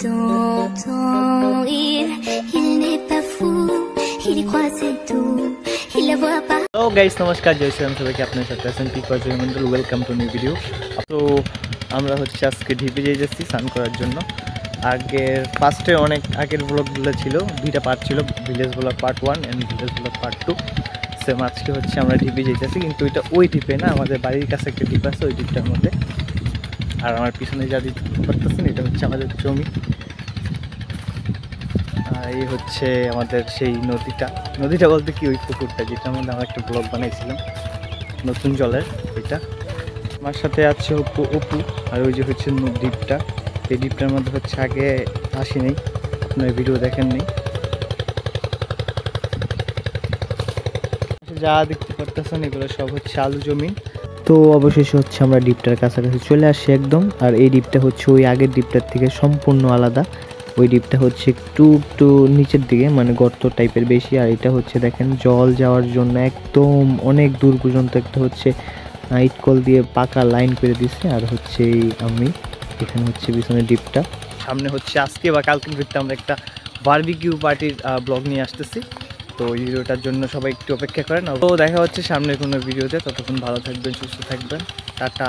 d'entendre. Il n'est pas fou, il y croit c'est tout, il la voit pas. Hello guys, নমস্কার, জয় শ্রীরাম সবাইকে, আপনার সাথে আছেন পিকওয়াজ Mondal. Welcome to new video. তো আমরা হচ্ছে আজকে ঢিপে যেয়ে যাচ্ছি স্নান করার জন্য। ফার্স্টে অনেক আগের ব্লগগুলো ছিল, দুইটা পার্ট ছিল, village blog part 1 and village blog part 2। Same আজকে হচ্ছে আমরা ঢিপে যেতেছি, কিন্তু এটা ওই ঢিপে না, আমাদের বাড়ির কাছে একটা ঢিপ আছে, ওই ঢিপটার মধ্যে। আর আমার পিছনে যা দেখতে পারতেছেন এটা হচ্ছে আমাদের জমি। আর এই হচ্ছে আমাদের সেই নদীটা বলতে কি ওই পুকুরটা, যেটার মধ্যে আমরা একটা ব্লগ বানাইছিলাম নতুন জলের, ওইটা। আমার সাথে আছে অপু। আর ওই যে হচ্ছে দ্বীপটা, এই দ্বীপটার মধ্যে হচ্ছে আগে আসি নেই, আপনার ভিডিও দেখেন নেই। যা দেখতে পারতেছেন এগুলো সব হচ্ছে আলু জমি। তো অবশেষে হচ্ছে আমরা দ্বীপটার কাছাকাছি চলে আসি একদম। আর এই দ্বীপটা হচ্ছে ওই আগের দ্বীপটার থেকে সম্পূর্ণ আলাদা। ওই দ্বীপটা হচ্ছে একটু নিচের দিকে, মানে গর্ত টাইপের বেশি। আর এটা হচ্ছে দেখেন জল যাওয়ার জন্য একদম অনেক দূর পর্যন্ত একটা হচ্ছে ইটকল দিয়ে পাকা লাইন করে দিচ্ছে। আর হচ্ছে আমি এখানে হচ্ছে পিছনে দ্বীপটা, সামনে হচ্ছে আজকে বা কালকের ভিতরে আমরা একটা বারবিকিউ পার্টির ব্লগ নিয়ে আসতেছি। তো এই ভিডিওটার জন্য সবাই একটু অপেক্ষা করেন। তো দেখা হচ্ছে সামনের কোনো ভিডিওতে, ততক্ষণ ভালো থাকবেন, সুস্থ থাকবেন, টাটা।